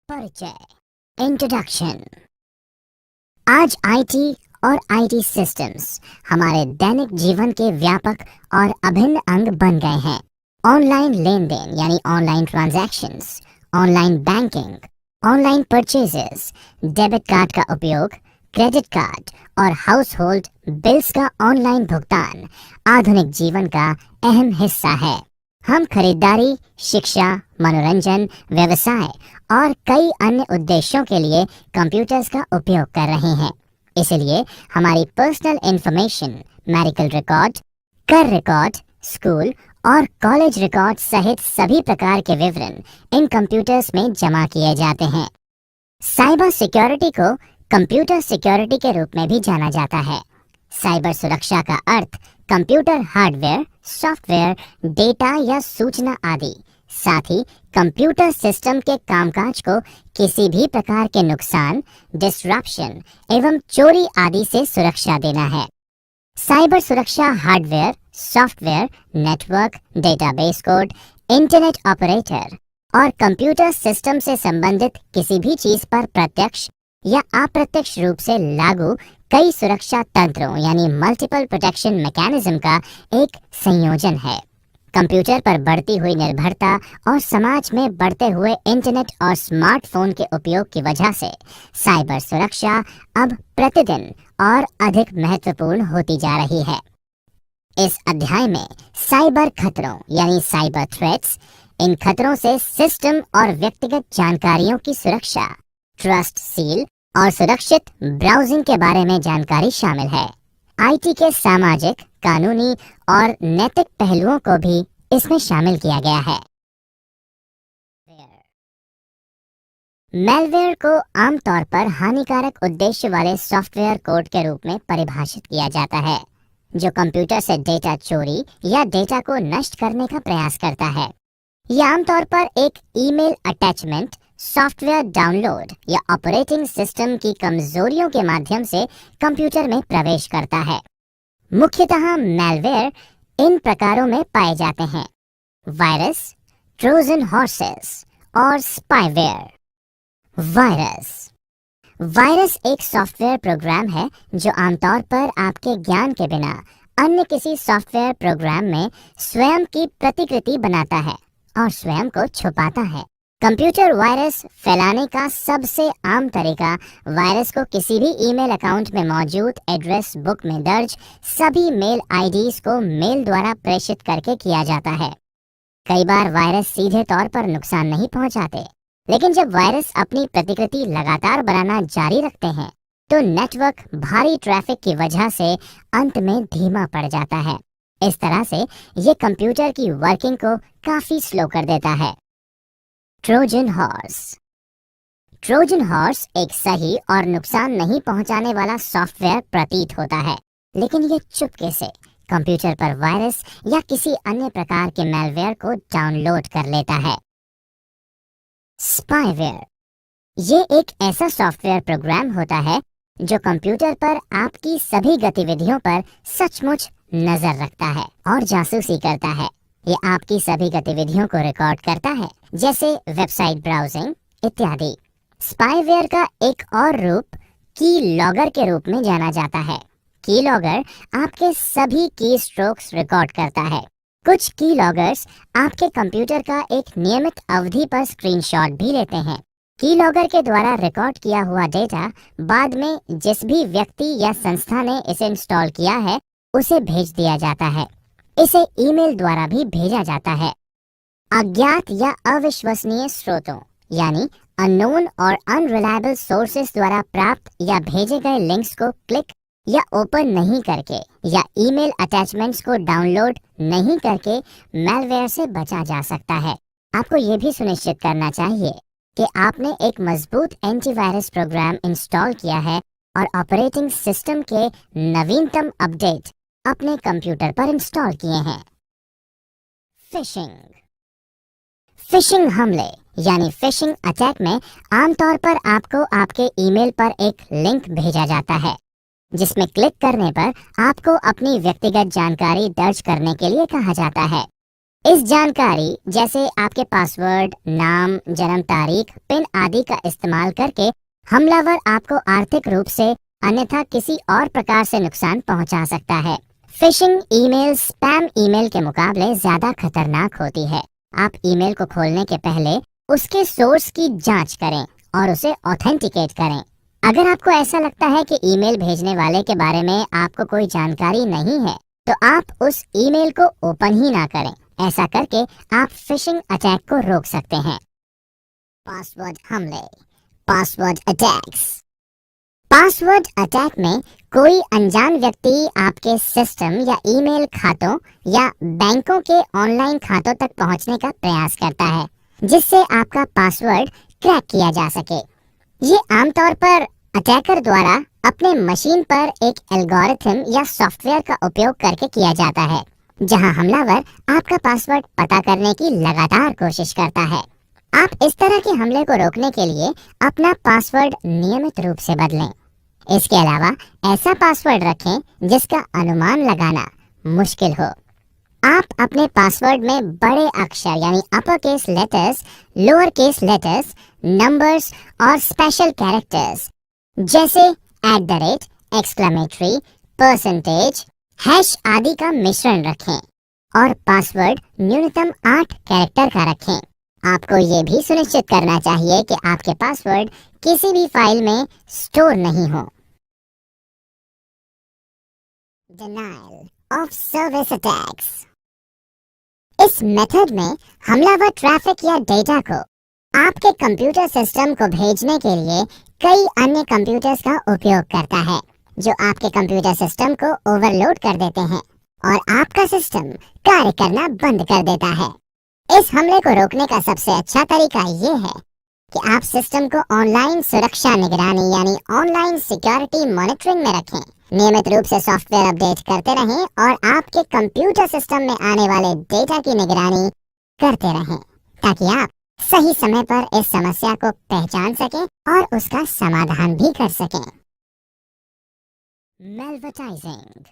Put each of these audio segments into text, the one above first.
परिचय इंट्रोडक्शन। आज आईटी और आईटी सिस्टम्स हमारे दैनिक जीवन के व्यापक और अभिन्न अंग बन गए हैं। ऑनलाइन लेन देन यानी online transactions, online banking, online purchases, debit card का उपयोग, क्रेडिट कार्ड और हाउस होल्ड बिल्स का ऑनलाइन भुगतान आधुनिक जीवन का अहम हिस्सा है। हम खरीदारी, शिक्षा, मनोरंजन, व्यवसाय और कई अन्य उद्देश्यों के लिए कंप्यूटर्स का उपयोग कर रहे हैं। इसलिए हमारी पर्सनल इंफॉर्मेशन, मेडिकल रिकॉर्ड, कर रिकॉर्ड, स्कूल और कॉलेज रिकॉर्ड सहित सभी प्रकार के विवरण इन कंप्यूटर्स में जमा किए जाते हैं। साइबर सिक्योरिटी को कंप्यूटर सिक्योरिटी के रूप में भी जाना जाता है। साइबर सुरक्षा का अर्थ कंप्यूटर हार्डवेयर, सॉफ्टवेयर, डेटा या सूचना आदि, साथ ही कंप्यूटर सिस्टम के कामकाज को किसी भी प्रकार के नुकसान, डिस्ट्रप्शन एवं चोरी आदि से सुरक्षा देना है। साइबर सुरक्षा hardware, software, network, database code, internet operator और कंप्यूटर सिस्टम से संबंधित किसी भी चीज पर प्रत्यक्ष या अप्रत्यक्ष रूप से लागू कई सुरक्षा तंत्रों यानी मल्टीपल प्रोटेक्शन मैकेनिज्म का एक संयोजन है। कंप्यूटर पर बढ़ती हुई निर्भरता और समाज में बढ़ते हुए इंटरनेट और स्मार्टफोन के उपयोग की वजह से साइबर सुरक्षा अब प्रतिदिन और अधिक महत्वपूर्ण होती जा रही है। इस अध्याय में साइबर खतरों यानी साइबर थ्रेट्स, इन खतरों से सिस्टम और व्यक्तिगत जानकारियों की सुरक्षा, ट्रस्ट सील और सुरक्षित ब्राउजिंग के बारे में जानकारी शामिल है। आईटी के सामाजिक, कानूनी और नैतिक पहलुओं को भी इसमें शामिल किया गया है। मैलवेयर को आमतौर पर हानिकारक उद्देश्य वाले सॉफ्टवेयर कोड के रूप में परिभाषित किया जाता है, जो कंप्यूटर से डेटा चोरी या डेटा को नष्ट करने का प्रयास करता है। यह आमतौर पर एक ईमेल अटैचमेंट, सॉफ्टवेयर डाउनलोड या ऑपरेटिंग सिस्टम की कमजोरियों के माध्यम से कंप्यूटर में प्रवेश करता है। मुख्यतः मैलवेयर इन प्रकारों में पाए जाते हैं: वायरस, ट्रोजन हॉर्सेस और स्पाईवेयर। वायरस एक सॉफ्टवेयर प्रोग्राम है जो आमतौर पर आपके ज्ञान के बिना अन्य किसी सॉफ्टवेयर प्रोग्राम में स्वयं की प्रतिकृति बनाता है और स्वयं को छुपाता है। कंप्यूटर वायरस फैलाने का सबसे आम तरीका वायरस को किसी भी ईमेल अकाउंट में मौजूद एड्रेस बुक में दर्ज सभी मेल आईडीज को मेल द्वारा प्रेषित करके किया जाता है। कई बार वायरस सीधे तौर पर नुकसान नहीं पहुंचाते, लेकिन जब वायरस अपनी प्रतिकृति लगातार बनाना जारी रखते हैं तो नेटवर्क भारी ट्रैफिक की वजह से अंत में धीमा पड़ जाता है। इस तरह से ये कंप्यूटर की वर्किंग को काफी स्लो कर देता है। ट्रोजन हॉर्स एक सही और नुकसान नहीं पहुंचाने वाला सॉफ्टवेयर प्रतीत होता है, लेकिन ये चुपके से कंप्यूटर पर वायरस या किसी अन्य प्रकार के मैलवेयर को डाउनलोड कर लेता है। स्पाईवेयर ये एक ऐसा सॉफ्टवेयर प्रोग्राम होता है जो कंप्यूटर पर आपकी सभी गतिविधियों पर सचमुच नजर रखता है और जासूसी करता है। ये आपकी सभी गतिविधियों को रिकॉर्ड करता है, जैसे वेबसाइट ब्राउजिंग इत्यादि। स्पाईवेयर का एक और रूप की लॉगर के रूप में जाना जाता है। की लॉगर आपके सभी की स्ट्रोक्स रिकॉर्ड करता है। कुछ की लॉगर्स आपके कंप्यूटर का एक नियमित अवधि पर स्क्रीनशॉट भी लेते हैं। की लॉगर के द्वारा रिकॉर्ड किया हुआ डेटा बाद में जिस भी व्यक्ति या संस्था ने इसे इंस्टॉल किया है उसे भेज दिया जाता है। इसे ईमेल द्वारा भी भेजा जाता है। अज्ञात या अविश्वसनीय स्रोतों यानी अननोन और अनरिलायबल सोर्सेस द्वारा प्राप्त या भेजे गए लिंक्स को क्लिक या ओपन नहीं करके या ईमेल अटैचमेंट्स को डाउनलोड नहीं करके मैलवेयर से बचा जा सकता है। आपको ये भी सुनिश्चित करना चाहिए कि आपने एक मजबूत एंटीवायरस प्रोग्राम इंस्टॉल किया है और ऑपरेटिंग सिस्टम के नवीनतम अपडेट अपने कंप्यूटर पर इंस्टॉल किए हैं। फिशिंग हमले यानी फिशिंग अटैक में आमतौर पर आपको आपके ईमेल पर एक लिंक भेजा जाता है, जिसमें क्लिक करने पर आपको अपनी व्यक्तिगत जानकारी दर्ज करने के लिए कहा जाता है। इस जानकारी जैसे आपके पासवर्ड, नाम, जन्म तारीख, पिन आदि का इस्तेमाल करके हमलावर आपको आर्थिक रूप से अन्यथा किसी और प्रकार से नुकसान पहुंचा सकता है। फिशिंग ईमेल स्पैम ईमेल के मुकाबले ज्यादा खतरनाक होती है। आप ईमेल को खोलने के पहले उसके सोर्स की जांच करें और उसे ऑथेंटिकेट करें। अगर आपको ऐसा लगता है कि ईमेल भेजने वाले के बारे में आपको कोई जानकारी नहीं है, तो आप उस ईमेल को ओपन ही ना करें। ऐसा करके आप फिशिंग अटैक को रोक सकते हैं। पासवर्ड हमले, पासवर्ड अटैक्स। पासवर्ड अटैक में कोई अनजान व्यक्ति आपके सिस्टम या ईमेल खातों या बैंकों के ऑनलाइन खातों तक पहुंचने का प्रयास करता है, जिससे आपका पासवर्ड क्रैक किया जा सके। ये आमतौर पर अटैकर द्वारा अपने मशीन पर एक एल्गोरिथम या सॉफ्टवेयर का उपयोग करके किया जाता है, जहां हमलावर आपका पासवर्ड पता करने की लगातार कोशिश करता है। आप इस तरह के हमले को रोकने के लिए अपना पासवर्ड नियमित रूप से बदलें। इसके अलावा ऐसा पासवर्ड रखें जिसका अनुमान लगाना मुश्किल हो। आप अपने पासवर्ड में बड़े अक्षर यानी upper case letters, lower case letters, numbers और स्पेशल कैरेक्टर्स जैसे @ एक्सक्लेमेटरी, परसेंटेज, हैश आदि का मिश्रण रखें और पासवर्ड न्यूनतम 8 कैरेक्टर का रखें। आपको ये भी सुनिश्चित करना चाहिए कि आपके पासवर्ड किसी भी फाइल में स्टोर नहीं हो। Denial of service attacks. इस मेथड में हमलावर ट्रैफिक या डेटा को आपके कंप्यूटर सिस्टम को भेजने के लिए कई अन्य कंप्यूटर्स का उपयोग करता है, जो आपके कंप्यूटर सिस्टम को ओवरलोड कर देते हैं और आपका सिस्टम कार्य करना बंद कर देता है। इस हमले को रोकने का सबसे अच्छा तरीका ये है कि आप सिस्टम को ऑनलाइन सुरक्षा निगरानी यानी ऑनलाइन सिक्योरिटी मॉनिटरिंग में रखें। नियमित रूप से सॉफ्टवेयर अपडेट करते रहें और आपके कंप्यूटर सिस्टम में आने वाले डेटा की निगरानी करते रहें, ताकि आप सही समय पर इस समस्या को पहचान सकें और उसका समाधान भी कर सकें। मेलवर्टाइजिंग।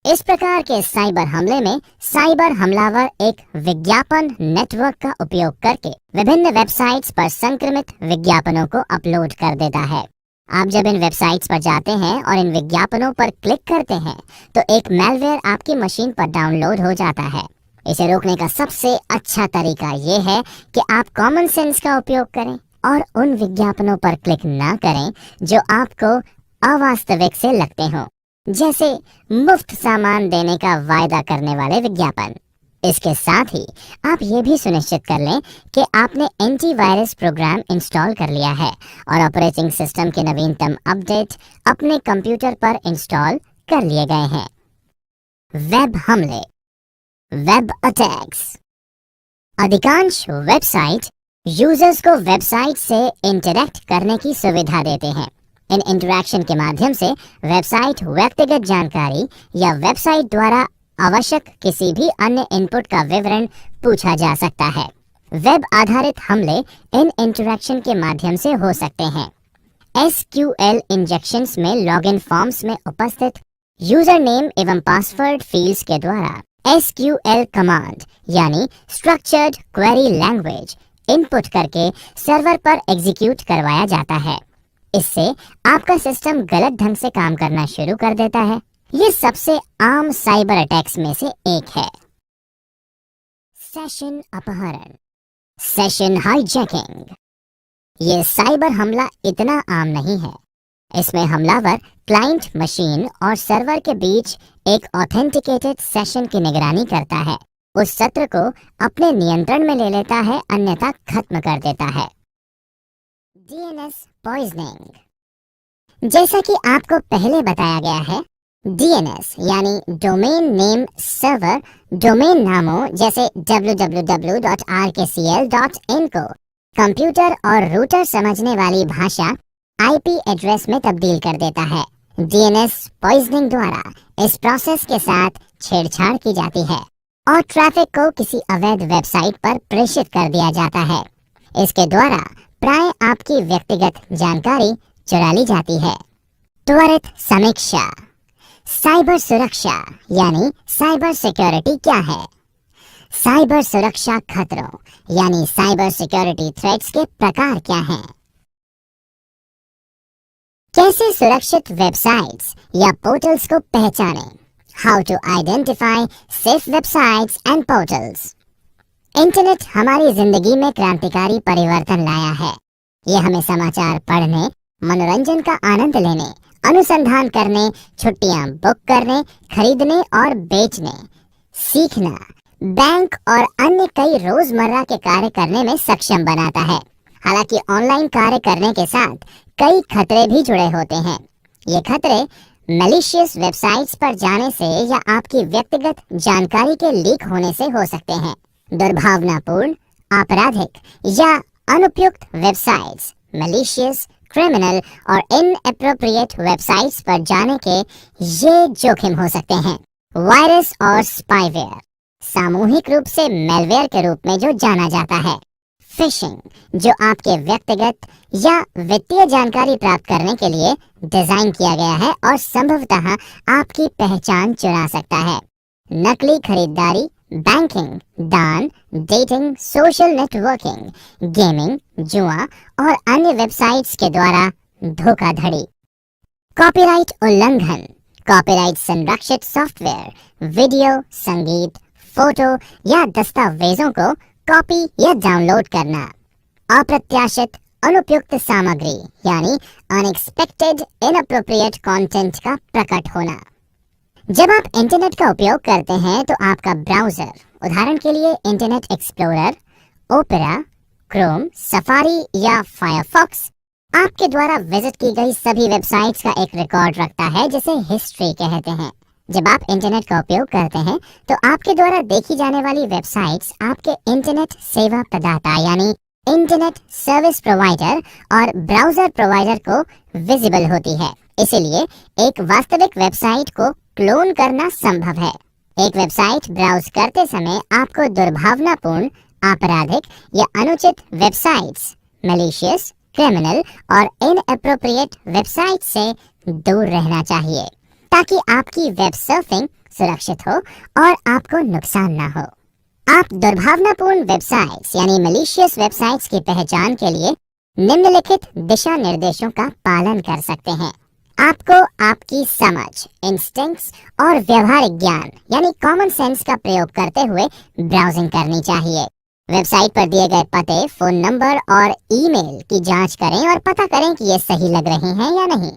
इस प्रकार के साइबर हमले में साइबर हमलावर एक विज्ञापन नेटवर्क का उपयोग करके विभिन्न वेबसाइट्स पर संक्रमित विज्ञापनों को अपलोड कर देता है। आप जब इन वेबसाइट्स पर जाते हैं और इन विज्ञापनों पर क्लिक करते हैं, तो एक मैलवेयर आपकी मशीन पर डाउनलोड हो जाता है। इसे रोकने का सबसे अच्छा तरीका ये है कि आप कॉमन सेंस का उपयोग करें और उन विज्ञापनों पर क्लिक ना करें जो आपको अवास्तविक से लगते हों, जैसे मुफ्त सामान देने का वायदा करने वाले विज्ञापन। इसके साथ ही आप ये भी सुनिश्चित कर लें कि आपने एंटीवायरस प्रोग्राम इंस्टॉल कर लिया है और ऑपरेटिंग सिस्टम के नवीनतम अपडेट अपने कंप्यूटर पर इंस्टॉल कर लिए गए हैं। वेब हमले, वेब अटैक्स। अधिकांश वेबसाइट यूजर्स को वेबसाइट से इंटरैक्ट करने की सुविधा देते हैं। इन इंटरैक्शन के माध्यम से वेबसाइट व्यक्तिगत जानकारी या वेबसाइट द्वारा आवश्यक किसी भी अन्य इनपुट का विवरण पूछा जा सकता है। वेब आधारित हमले इन इंटरैक्शन के माध्यम से हो सकते हैं। SQL इंजेक्शंस में लॉगिन फॉर्म्स में उपस्थित यूजर नेम एवं पासवर्ड फील्ड्स के द्वारा SQL कमांड यानी स्ट्रक्चर्ड क्वेरी लैंग्वेज इनपुट करके सर्वर पर एग्जीक्यूट करवाया जाता है। इससे आपका सिस्टम गलत ढंग से काम करना शुरू कर देता है। ये सबसे आम साइबर अटैक्स में से एक है। सेशन अपहरण, सेशन हाईजैकिंग। ये साइबर हमला इतना आम नहीं है। इसमें हमलावर क्लाइंट मशीन और सर्वर के बीच एक ऑथेंटिकेटेड सेशन की निगरानी करता है, उस सत्र को अपने नियंत्रण में ले लेता है, अन्यथा खत्म कर देता है। DNS poisoning. जैसा कि आपको पहले बताया गया है, DNS यानी डोमेन नेम सर्वर डोमेन नामों जैसे www.rkcl.in को कंप्यूटर और रूटर समझने वाली भाषा IP एड्रेस में तब्दील कर देता है। DNS पॉइजनिंग द्वारा इस प्रोसेस के साथ छेड़छाड़ की जाती है और ट्रैफिक को किसी अवैध वेबसाइट पर प्रेषित कर दिया जाता है। इसके द्वारा प्राय आपकी व्यक्तिगत जानकारी चुरा ली जाती है। त्वरित समीक्षा। साइबर सुरक्षा यानी साइबर सिक्योरिटी क्या है? साइबर सुरक्षा खतरों यानी साइबर सिक्योरिटी थ्रेट्स के प्रकार क्या हैं? कैसे सुरक्षित वेबसाइट्स या पोर्टल्स को पहचानें? How to identify safe websites and portals. Internet हमारी जिंदगी में क्रांतिकारी परिवर्तन लाया है। ये हमें समाचार पढ़ने, मनोरंजन का आनंद लेने, अनुसंधान करने, छुट्टियां बुक करने, खरीदने और बेचने, सीखना, बैंक और अन्य कई रोजमर्रा के कार्य करने में सक्षम बनाता है। हालांकि ऑनलाइन कार्य करने के साथ कई खतरे भी जुड़े होते हैं। ये खतरे मैलिशियस वेबसाइट्स पर जाने से या आपकी व्यक्तिगत जानकारी के लीक होने से हो सकते हैं। दुर्भावनापूर्ण, आपराधिक या अनुपयुक्त वेबसाइट्स, मैलिशियस, क्रिमिनल और इनएप्रोप्रिएट वेबसाइट्स पर जाने के ये जोखिम हो सकते हैं। वायरस और स्पाईवेयर, सामूहिक रूप से मेलवेयर के रूप में जो जाना जाता है। फिशिंग, जो आपके व्यक्तिगत या वित्तीय जानकारी प्राप्त करने के लिए डिजाइन किया गया है और संभवतः आपकी पहचान चुरा सकता है। नकली खरीदारी, बैंकिंग, दान, डेटिंग, सोशल नेटवर्किंग, गेमिंग, जुआ और अन्य वेबसाइट्स के द्वारा धोखाधड़ी। कॉपीराइट उल्लंघन, कॉपीराइट संरक्षित सॉफ्टवेयर, वीडियो, संगीत, फोटो या दस्तावेजों को कॉपी या डाउनलोड करना। अप्रत्याशित अनुपयुक्त सामग्री यानी अनएक्सपेक्टेड इनअप्रोप्रिएट कंटेंट का प्रकट होना। जब आप इंटरनेट का उपयोग करते हैं तो आपका ब्राउजर, उदाहरण के लिए internet explorer, opera, Chrome, safari या फायरफॉक्स, आपके द्वारा विजिट की गई सभी वेबसाइट्स का एक रिकॉर्ड रखता है जिसे हिस्ट्री कहते हैं। जब आप इंटरनेट का उपयोग करते हैं तो आपके द्वारा देखी जाने वाली वेबसाइट्स आपके इंटरनेट सेवा प्रदाता यानी इंटरनेट सर्विस प्रोवाइडर और ब्राउजर प्रोवाइडर को विजिबल होती है। इसलिए एक वास्तविक वेबसाइट को क्लोन करना संभव है। एक वेबसाइट ब्राउज करते समय आपको दुर्भावनापूर्ण, आपराधिक या अनुचित वेबसाइट्स, मैलिशियस, क्रिमिनल और इनएप्रोप्रिएट वेबसाइट से दूर रहना चाहिए ताकि आपकी वेब सर्फिंग सुरक्षित हो और आपको नुकसान ना हो। आप दुर्भावनापूर्ण वेबसाइट्स यानी मैलिशियस वेबसाइट्स की पहचान के लिए निम्नलिखित दिशा निर्देशों का पालन कर सकते हैं। आपको आपकी समझ, इंस्टिंक्ट्स और व्यवहारिक ज्ञान यानी कॉमन सेंस का प्रयोग करते हुए ब्राउजिंग करनी चाहिए। वेबसाइट पर दिए गए पते, फोन नंबर और ईमेल की जांच करें और पता करें कि ये सही लग रहे हैं या नहीं।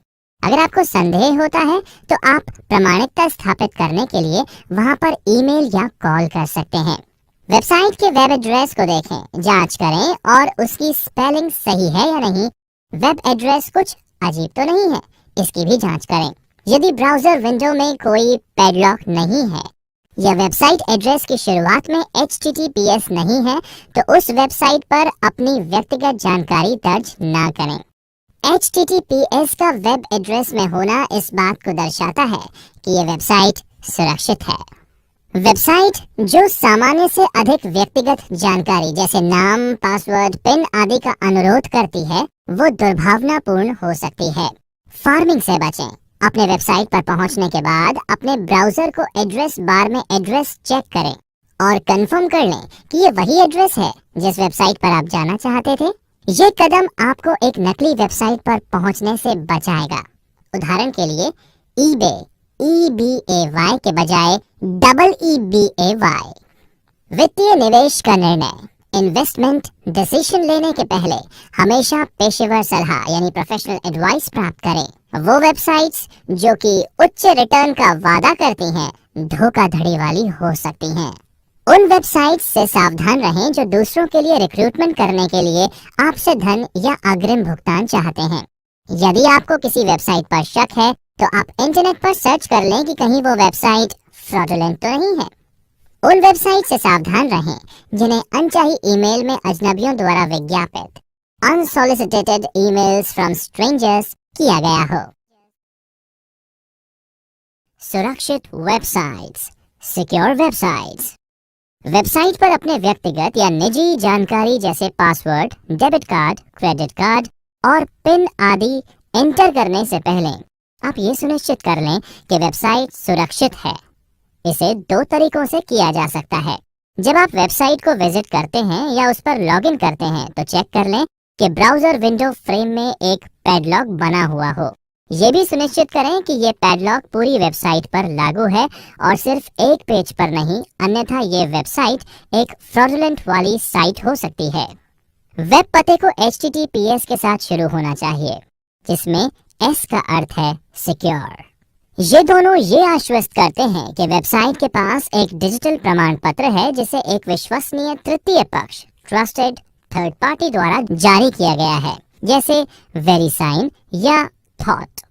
अगर आपको संदेह होता है तो आप प्रामाणिकता स्थापित करने के लिए वहां पर ईमेल या कॉल कर सकते हैं। वेबसाइट के वेब एड्रेस को देखें, जांच करें और उसकी स्पेलिंग सही है या नहीं। वेब एड्रेस कुछ अजीब तो नहीं है, इसकी भी जांच करें। यदि ब्राउजर विंडो में कोई पैडलॉक नहीं है या वेबसाइट एड्रेस की शुरुआत में HTTPS नहीं है तो उस वेबसाइट पर अपनी व्यक्तिगत जानकारी दर्ज ना करें। HTTPS का वेब एड्रेस में होना इस बात को दर्शाता है कि यह वेबसाइट सुरक्षित है। वेबसाइट जो सामान्य से अधिक व्यक्तिगत जानकारी जैसे नाम, पासवर्ड, पिन आदि का अनुरोध करती है वो दुर्भावनापूर्ण हो सकती है। फार्मिंग से बचें। अपने वेबसाइट पर पहुंचने के बाद अपने ब्राउजर को एड्रेस बार में एड्रेस चेक करें और कंफर्म कर लें कि ये वही एड्रेस है जिस वेबसाइट पर आप जाना चाहते थे। ये कदम आपको एक नकली वेबसाइट पर पहुंचने से बचाएगा। उदाहरण के लिए eBay, EBAY के बजाय EEBAY। वित्तीय निवेश का निर्णय, इन्वेस्टमेंट डिसीजन लेने के पहले हमेशा पेशेवर सलाह यानी प्रोफेशनल एडवाइस प्राप्त करें। वो वेबसाइट्स जो कि उच्च रिटर्न का वादा करती हैं धोखाधड़ी वाली हो सकती हैं। उन वेबसाइट्स से सावधान रहें जो दूसरों के लिए रिक्रूटमेंट करने के लिए आपसे धन या अग्रिम भुगतान चाहते हैं। यदि आपको किसी वेबसाइट पर शक है तो आप इंटरनेट पर सर्च कर लें कि कहीं वो वेबसाइट फ्रॉडुलेंट तो नहीं है। उन वेबसाइट से सावधान रहें जिन्हें अनचाही ईमेल में अजनबियों द्वारा विज्ञापित अनसॉलिसिटेटेड ईमेल्स फ्रॉम स्ट्रेंजर्स किया गया हो। सुरक्षित वेबसाइट्स, सिक्योर वेबसाइट्स। वेबसाइट पर अपने व्यक्तिगत या निजी जानकारी जैसे password, debit card, credit card और पिन आदि एंटर करने से पहले आप ये सुनिश्चित कर लें कि वेबसाइट सुरक्षित है। इसे दो तरीकों से किया जा सकता है। जब आप वेबसाइट को विजिट करते हैं या उस पर लॉगिन करते हैं तो चेक कर लें कि ब्राउजर विंडो फ्रेम में एक पैडलॉक बना हुआ हो। ये भी सुनिश्चित करें कि ये पैडलॉक पूरी वेबसाइट पर लागू है और सिर्फ एक पेज पर नहीं, अन्यथा ये वेबसाइट एक फ्रॉडुलेंट वाली साइट हो सकती है। वेब पते को HTTPS के साथ शुरू होना चाहिए, जिसमें S का अर्थ है सिक्योर। ये दोनों ये आश्वस्त करते हैं कि वेबसाइट के पास एक डिजिटल प्रमाण पत्र है जिसे एक विश्वसनीय तृतीय पक्ष ट्रस्टेड थर्ड पार्टी द्वारा जारी किया गया है, जैसे वेरीसाइन या थॉट।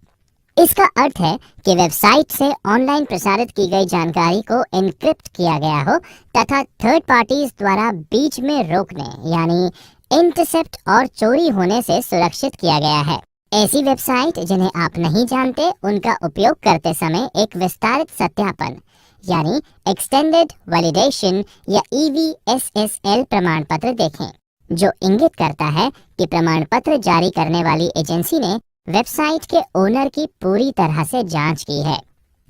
इसका अर्थ है कि वेबसाइट से ऑनलाइन प्रसारित की गई जानकारी को एन्क्रिप्ट किया गया हो तथा थर्ड पार्टीज द्वारा बीच में रोकने यानी इंटरसेप्ट और चोरी होने से सुरक्षित किया गया है। ऐसी वेबसाइट जिन्हें आप नहीं जानते, उनका उपयोग करते समय एक विस्तारित सत्यापन यानी एक्सटेंडेड वैलिडेशन या EVSSL प्रमाण पत्र देखें, जो इंगित करता है कि प्रमाण पत्र जारी करने वाली एजेंसी ने वेबसाइट के ओनर की पूरी तरह से जांच की है।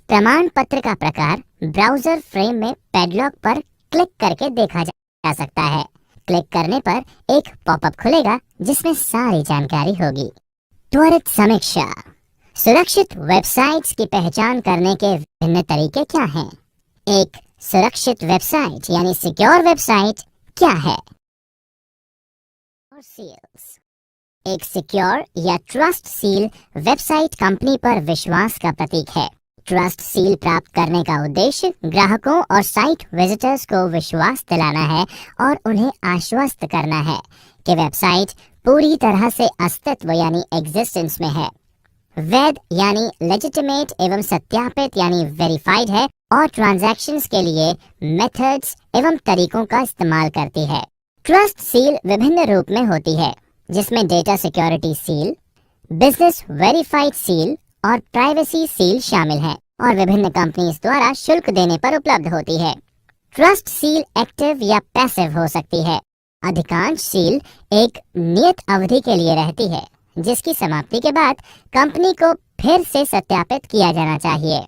प्रमाण पत्र का प्रकार ब्राउजर फ्रेम में पैडलॉक पर क्लिक करके देखा जा सकता है। क्लिक करने पर एक पॉपअप खुलेगा जिसमें सारी जानकारी होगी। त्वरित समीक्षा। सुरक्षित वेबसाइट्स की पहचान करने के विभिन्न तरीके क्या हैं? एक सुरक्षित वेबसाइट यानी सिक्योर वेबसाइट क्या है? सील्स। एक सिक्योर या ट्रस्ट सील वेबसाइट कंपनी पर विश्वास का प्रतीक है। ट्रस्ट सील प्राप्त करने का उद्देश्य ग्राहकों और साइट विजिटर्स को विश्वास दिलाना है और उन्हें आश्वस्त करना है कि वेबसाइट पूरी तरह से अस्तित्व यानी एग्जिस्टेंस में है, वैध यानी लेजिटिमेट एवं सत्यापित यानी वेरीफाइड है और ट्रांजैक्शंस के लिए मेथड्स एवं तरीकों का इस्तेमाल करती है। ट्रस्ट सील विभिन्न रूप में होती है, जिसमें data security seal, business verified seal और प्राइवेसी सील शामिल है और विभिन्न कंपनीज द्वारा शुल्क देने पर उपलब्ध होती है। ट्रस्ट सील एक्टिव या पैसिव हो सकती है। अधिकांश सील एक नियत अवधि के लिए रहती है, जिसकी समाप्ति के बाद कंपनी को फिर से सत्यापित किया जाना चाहिए।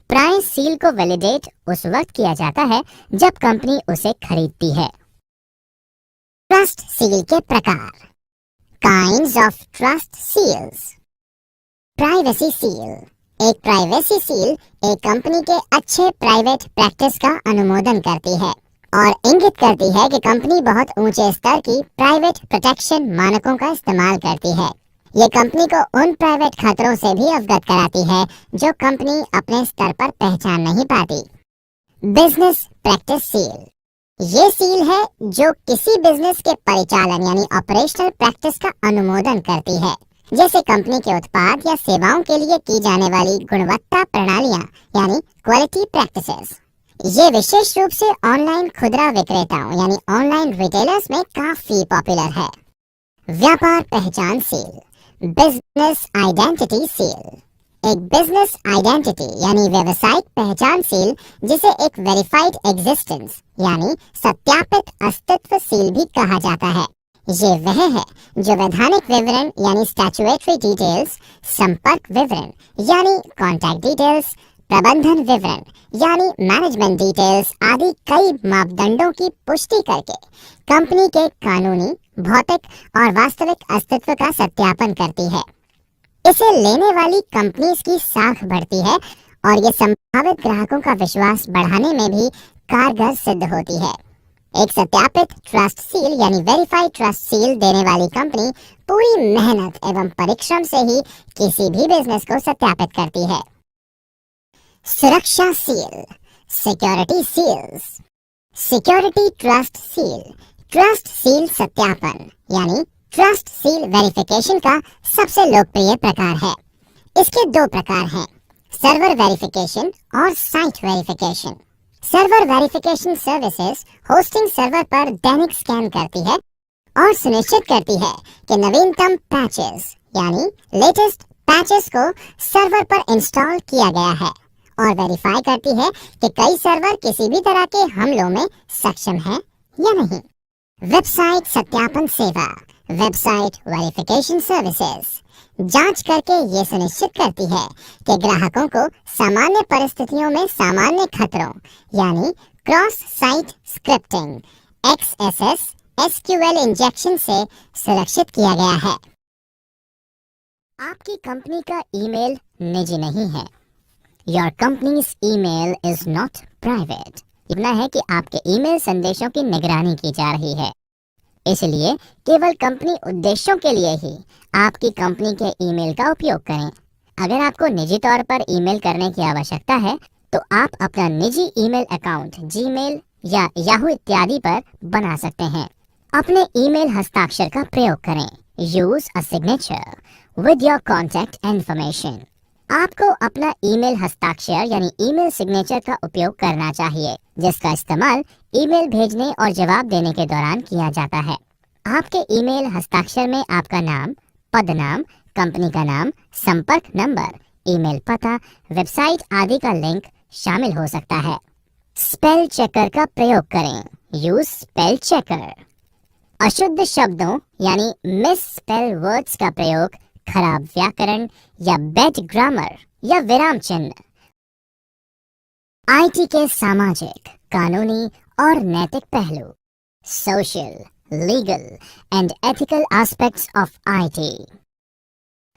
प्राइस सील को वैलिडेट उस वक्त किया जाता है जब कंपनी उसे खरीदती है। ट्रस्ट सील के प्रकार। Kinds of trust seals. Privacy seal. एक प्राइवेसी सील एक कंपनी के अच्छे प्राइवेट प्रैक्टिस का अनुमोदन करती है और इंगित करती है कि कंपनी बहुत ऊंचे स्तर की प्राइवेट प्रोटेक्शन मानकों का इस्तेमाल करती है। ये कंपनी को उन प्राइवेट खतरों से भी अवगत कराती है जो कंपनी अपने स्तर पर पहचान नहीं पाती। Business practice seal. ये सील है जो किसी बिजनेस के परिचालन यानी ऑपरेशनल प्रैक्टिस का अनुमोदन करती है, जैसे कंपनी के उत्पाद या सेवाओं के लिए की जाने वाली गुणवत्ता प्रणालियां यानी क्वालिटी प्रैक्टिसेस। ये विशेष रूप से ऑनलाइन खुदरा विक्रेताओं यानी ऑनलाइन रिटेलर्स में काफी पॉपुलर है। व्यापार पहचान सील। Business identity seal. एक बिजनेस आइडेंटिटी यानी व्यावसायिक पहचान सील, जिसे एक वेरीफाइड एग्जिस्टेंस यानी सत्यापित अस्तित्व सील भी कहा जाता है। ये वह है जो वैधानिक विवरण यानी स्टैट्यूटरी डिटेल्स, संपर्क विवरण यानी कॉन्टैक्ट डिटेल्स, प्रबंधन विवरण यानी मैनेजमेंट डिटेल्स आदि कई मापदंडों की पुष्टि करके कंपनी के कानूनी, भौतिक और वास्तविक अस्तित्व का सत्यापन करती है। इसे लेने वाली कंपनीज की साख बढ़ती है और ये संभावित ग्राहकों का विश्वास बढ़ाने में भी कारगर सिद्ध होती है। एक सत्यापित ट्रस्ट सील यानी वेरीफाइड ट्रस्ट सील देने वाली कंपनी पूरी मेहनत एवं परिश्रम से ही किसी भी बिजनेस को सत्यापित करती है। सुरक्षा सील। Security seals. Security trust seal. Trust seal सत्यापन यानी ट्रस्ट सील वेरिफिकेशन का सबसे लोकप्रिय प्रकार है। इसके दो प्रकार हैं, सर्वर वेरिफिकेशन और site verification. Server verification services hosting server पर दैनिक स्कैन करती है और सुनिश्चित करती है कि नवीनतम पैचेस यानी लेटेस्ट पैचेस को सर्वर पर इंस्टॉल किया गया है और वेरीफाई करती है कि कई सर्वर किसी भी तरह के हमलों में सक्षम है या नहीं। वेबसाइट सत्यापन सेवा। वेबसाइट वेरिफिकेशन सर्विसेज जांच करके ये सुनिश्चित करती है कि ग्राहकों को सामान्य परिस्थितियों में सामान्य खतरों यानी cross site scripting XSS SQL injection से सुरक्षित किया गया है। आपकी कंपनी का ईमेल निजी नहीं है। Your company's email is not private। इतना है कि आपके ईमेल संदेशों की निगरानी की जा रही है, इसलिए केवल कंपनी उद्देश्यों के लिए ही आपकी कंपनी के ईमेल का उपयोग करें। अगर आपको निजी तौर पर ईमेल करने की आवश्यकता है तो आप अपना निजी ईमेल अकाउंट जीमेल या याहू इत्यादि पर बना सकते हैं। अपने ईमेल हस्ताक्षर का प्रयोग करें। Use a signature with your contact information. आपको अपना ईमेल हस्ताक्षर यानी ईमेल सिग्नेचर का उपयोग करना चाहिए, जिसका इस्तेमाल ईमेल भेजने और जवाब देने के दौरान किया जाता है। आपके ईमेल हस्ताक्षर में आपका नाम, पदनाम, कंपनी का नाम, संपर्क नंबर, ईमेल पता, वेबसाइट आदि का लिंक शामिल हो सकता है। स्पेल चेकर का प्रयोग करें। Use spell checker. अशुद्ध शब्दों यानी मिस स्पेल वर्ड्स का प्रयोग, खराब व्याकरण या बैड ग्रामर या विराम चिन्ह। आईटी के सामाजिक, कानूनी और नैतिक पहलू। Social, legal and ethical aspects of IT.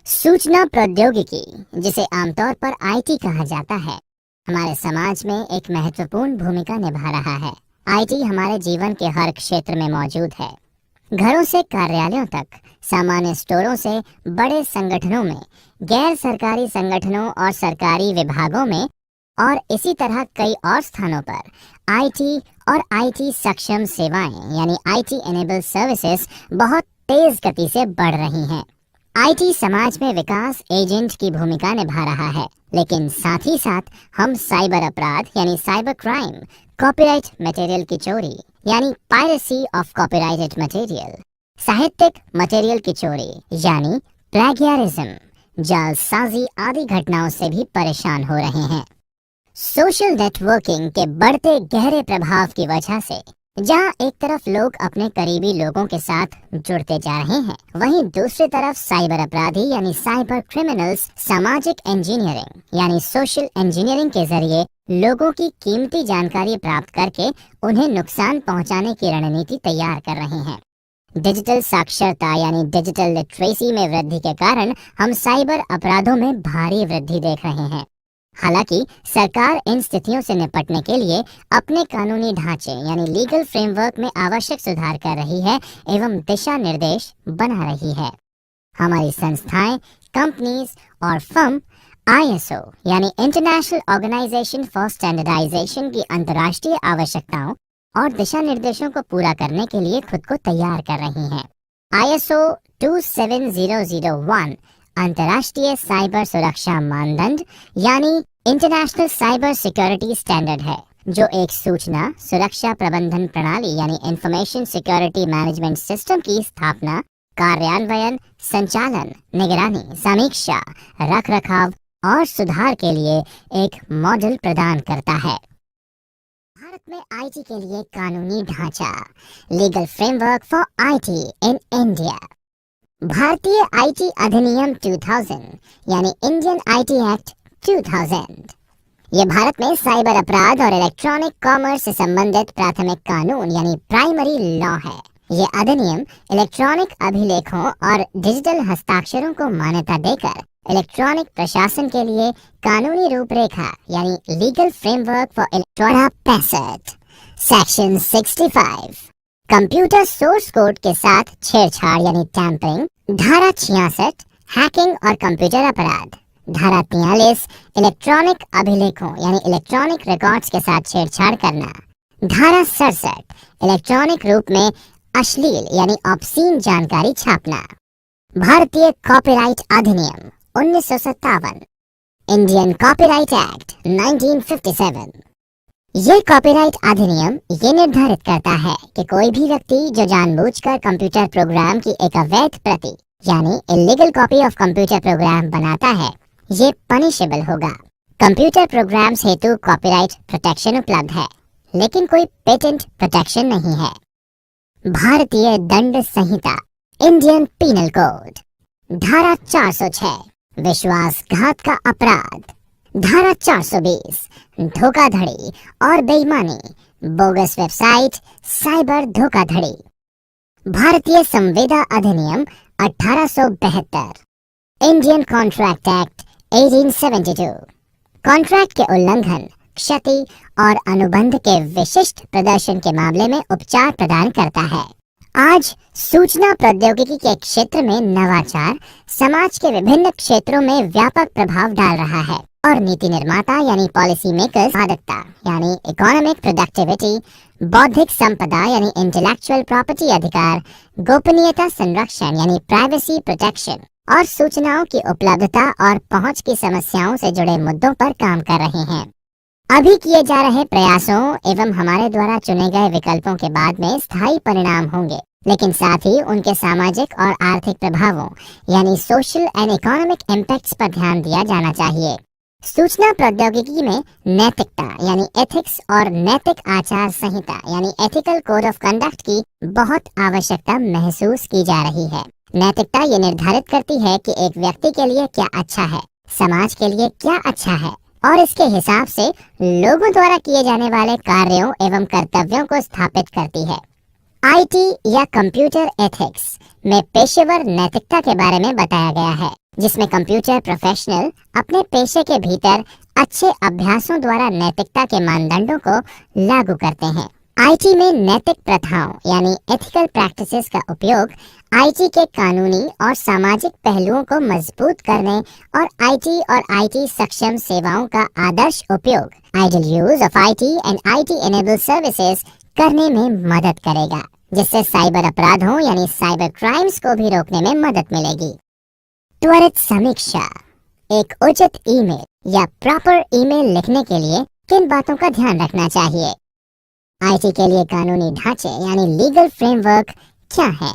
सूचना प्रौद्योगिकी, जिसे आमतौर पर आईटी कहा जाता है, हमारे समाज में एक महत्वपूर्ण भूमिका निभा रहा है। आईटी हमारे जीवन के हर क्षेत्र में मौजूद है। घरों से कार्यालयों तक, सामान्य स्टोरों से बड़े संगठनों में, गैर सरकारी संगठनों और सरकारी विभागों में और इसी तरह कई और स्थानों पर आईटी और आईटी सक्षम सेवाएं यानी आईटी एनेबल सर्विसेज बहुत तेज गति से बढ़ रही हैं। आईटी समाज में विकास एजेंट की भूमिका निभा रहा है, लेकिन साथ ही साथ हम साइबर अपराध यानी साइबर क्राइम, कॉपीराइट मटेरियल की चोरी यानी पायरेसी ऑफ कॉपीराइटेड मटेरियल, साहित्यिक मटेरियल की चोरी यानी प्लेगियरिज्म, जालसाजी आदि घटनाओं से भी परेशान हो रहे हैं। सोशल नेटवर्किंग के बढ़ते गहरे प्रभाव की वजह से जहां एक तरफ लोग अपने करीबी लोगों के साथ जुड़ते जा रहे हैं, वहीं दूसरी तरफ साइबर अपराधी यानी साइबर क्रिमिनल्स सामाजिक इंजीनियरिंग यानी सोशल इंजीनियरिंग के जरिए लोगों की कीमती जानकारी प्राप्त करके उन्हें नुकसान पहुंचाने की रणनीति तैयार कर रहे हैं। डिजिटल साक्षरता यानी डिजिटल लिटरेसी में वृद्धि के कारण हम साइबर अपराधों में भारी वृद्धि देख रहे हैं। हालांकि सरकार इन स्थितियों से निपटने के लिए अपने कानूनी ढांचे यानी लीगल फ्रेमवर्क में आवश्यक सुधार कर रही है एवं दिशा निर्देश बना रही है। हमारी संस्थाएं, कंपनीज और फर्म ISO यानी इंटरनेशनल ऑर्गेनाइजेशन फॉर स्टैंडर्डाइजेशन की अंतर्राष्ट्रीय आवश्यकताओं और दिशा निर्देशों को पूरा करने के लिए खुद को तैयार कर रही हैं। ISO 27001 अंतर्राष्ट्रीय साइबर सुरक्षा मानदंड यानी इंटरनेशनल साइबर सिक्योरिटी स्टैंडर्ड है, जो एक सूचना सुरक्षा प्रबंधन प्रणाली यानी इंफॉर्मेशन सिक्योरिटी मैनेजमेंट सिस्टम की स्थापना, कार्यान्वयन, संचालन, निगरानी, समीक्षा, रखरखाव और सुधार के लिए एक मॉडल प्रदान करता है। भारत में आईटी के लिए कानूनी ढांचा, legal framework for IT in India. भारतीय आईटी अधिनियम 2000 यानी इंडियन आईटी एक्ट 2000 ये भारत में साइबर अपराध और इलेक्ट्रॉनिक कॉमर्स से संबंधित प्राथमिक कानून यानी प्राइमरी लॉ है। ये अधिनियम इलेक्ट्रॉनिक अभिलेखों और डिजिटल हस्ताक्षरों को मान्यता देकर इलेक्ट्रॉनिक प्रशासन के लिए कानूनी रूपरेखा यानी legal framework for electronic 65 section 65 computer source code के साथ छेड़छाड़ यानी टैंपरिंग, धारा 66 हैकिंग और कंप्यूटर अपराध, धारा 43 इलेक्ट्रॉनिक अभिलेखों यानी इलेक्ट्रॉनिक रिकॉर्ड्स के साथ छेड़छाड़ करना, धारा 67 इलेक्ट्रॉनिक रूप में अश्लील यानी ऑब्सीन जानकारी छापना। भारतीय कॉपीराइट अधिनियम 1957, इंडियन कॉपीराइट एक्ट 1957। ये कॉपीराइट अधिनियम ये निर्धारित करता है कि कोई भी व्यक्ति जो जानबूझकर कंप्यूटर प्रोग्राम की एक अवैध प्रति यानी illegal copy of computer program बनाता है, ये पनिशेबल होगा। कंप्यूटर प्रोग्राम्स हेतु कॉपीराइट प्रोटेक्शन उपलब्ध है, लेकिन कोई पेटेंट प्रोटेक्शन नहीं है। भारतीय दंड संहिता इंडियन पीनल कोड, धारा 406 विश्वासघात का अपराध, धारा 420 धोखाधड़ी और बेईमानी, बोगस वेबसाइट, साइबर धोखाधड़ी। भारतीय संविदा अधिनियम 1872, इंडियन कॉन्ट्रैक्ट एक्ट 1872 कॉन्ट्रैक्ट के उल्लंघन, क्षति और अनुबंध के विशिष्ट प्रदर्शन के मामले में उपचार प्रदान करता है। आज सूचना प्रौद्योगिकी के क्षेत्र में नवाचार समाज के विभिन्न क्षेत्रों में व्यापक प्रभाव डाल रहा है और नीति निर्माता यानी पॉलिसी मेकर्स उत्पादकता यानी इकोनॉमिक प्रोडक्टिविटी, बौद्धिक संपदा यानी इंटेलेक्चुअल प्रॉपर्टी अधिकार, गोपनीयता संरक्षण यानी प्राइवेसी प्रोटेक्शन और सूचनाओं की उपलब्धता और पहुंच की समस्याओं से जुड़े मुद्दों पर काम कर रहे हैं। अभी किए जा रहे प्रयासों एवं हमारे द्वारा चुने गए विकल्पों के बाद में स्थायी परिणाम होंगे, लेकिन साथ ही उनके सामाजिक और आर्थिक प्रभावों यानी सोशल एंड इकोनॉमिक इम्पैक्ट्स पर ध्यान दिया जाना चाहिए। सूचना प्रौद्योगिकी में नैतिकता यानी एथिक्स और नैतिक आचार संहिता यानी एथिकल कोड ऑफ कंडक्ट की बहुत आवश्यकता महसूस की जा रही है। नैतिकता ये निर्धारित करती है कि एक व्यक्ति के लिए क्या अच्छा है, समाज के लिए क्या अच्छा है और इसके हिसाब से लोगों द्वारा किए जाने वाले कार्यों एवं कर्तव्यों को स्थापित करती है। आईटी या कंप्यूटर एथिक्स में पेशेवर नैतिकता के बारे में बताया गया है, जिसमें कंप्यूटर प्रोफेशनल अपने पेशे के भीतर अच्छे अभ्यासों द्वारा नैतिकता के मानदंडों को लागू करते हैं। आईटी में नैतिक प्रथाओं यानी एथिकल प्रैक्टिसेस का उपयोग आईटी के कानूनी और सामाजिक पहलुओं को मजबूत करने और आईटी और आईटी सक्षम सेवाओं का आदर्श उपयोग, ideal use of IT and IT enabled services करने में मदद करेगा, जिससे साइबर अपराधों यानी साइबर क्राइम्स को भी रोकने में मदद मिलेगी। त्वरित समीक्षा, एक उचित ईमेल या प्रॉपर ईमेल लिखने के लिए किन बातों का ध्यान रखना चाहिए? आईटी के लिए कानूनी ढांचे यानी लीगल फ्रेमवर्क क्या है?